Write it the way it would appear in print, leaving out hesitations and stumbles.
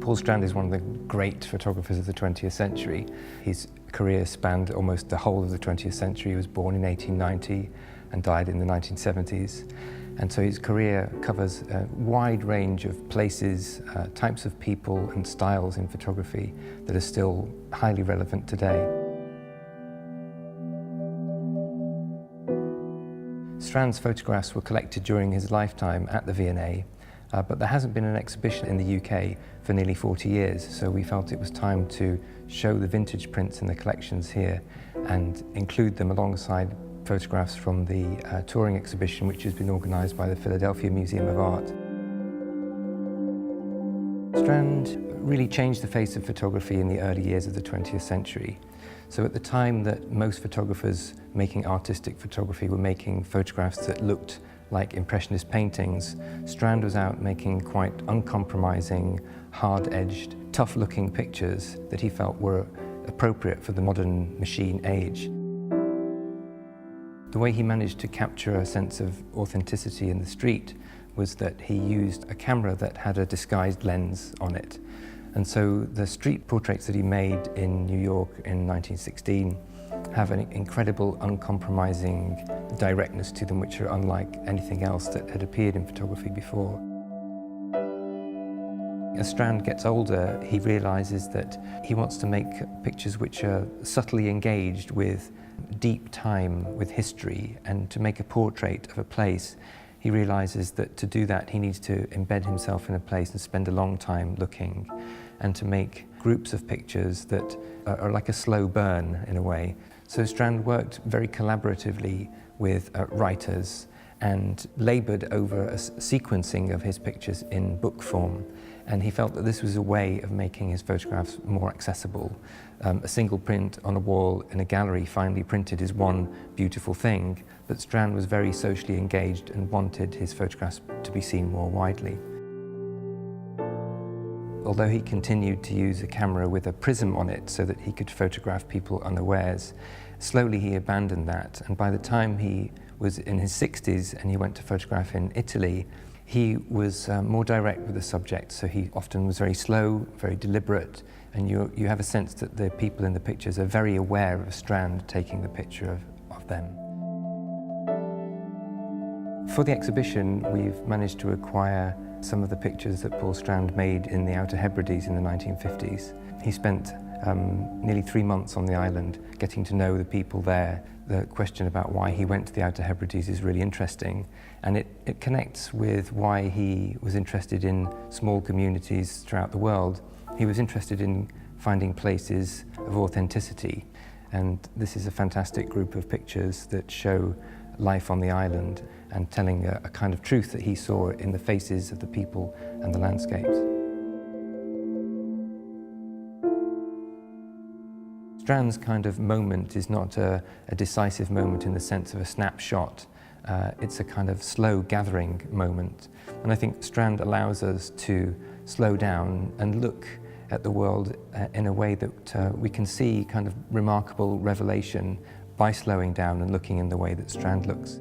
Paul Strand is one of the great photographers of the 20th century. His career spanned almost the whole of the 20th century. He was born in 1890 and died in the 1970s. And so his career covers a wide range of places, types of people and styles in photography that are still highly relevant today. Strand's photographs were collected during his lifetime at the V&A, but there hasn't been an exhibition in the UK for nearly 40 years, so we felt it was time to show the vintage prints in the collections here and include them alongside photographs from the touring exhibition which has been organised by the Philadelphia Museum of Art. Strand really changed the face of photography in the early years of the 20th century. So at the time that most photographers making artistic photography were making photographs that looked like Impressionist paintings, Strand was out making quite uncompromising, hard-edged, tough-looking pictures that he felt were appropriate for the modern machine age. The way he managed to capture a sense of authenticity in the street was that he used a camera that had a disguised lens on it. And so the street portraits that he made in New York in 1916 have an incredible, uncompromising directness to them, which are unlike anything else that had appeared in photography before. As Strand gets older, he realizes that he wants to make pictures which are subtly engaged with deep time, with history, and to make a portrait of a place. He realizes that to do that, he needs to embed himself in a place and spend a long time looking, and to make groups of pictures that are like a slow burn in a way. So Strand worked very collaboratively with writers and laboured over a sequencing of his pictures in book form. And he felt that this was a way of making his photographs more accessible. A single print on a wall in a gallery finely printed is one beautiful thing, but Strand was very socially engaged and wanted his photographs to be seen more widely. Although he continued to use a camera with a prism on it so that he could photograph people unawares, slowly he abandoned that, and by the time he was in his 60s and he went to photograph in Italy, he was more direct with the subject, so he often was very slow, very deliberate, and you have a sense that the people in the pictures are very aware of Strand taking the picture of them. For the exhibition, we've managed to acquire some of the pictures that Paul Strand made in the Outer Hebrides in the 1950s. He spent nearly 3 months on the island getting to know the people there. The question about why he went to the Outer Hebrides is really interesting, and it connects with why he was interested in small communities throughout the world. He was interested in finding places of authenticity, and this is a fantastic group of pictures that show life on the island and telling a kind of truth that he saw in the faces of the people and the landscapes. Strand's kind of moment is not a decisive moment in the sense of a snapshot. It's a kind of slow gathering moment. And I think Strand allows us to slow down and look at the world in a way that we can see kind of remarkable revelation by slowing down and looking in the way that Strand looks.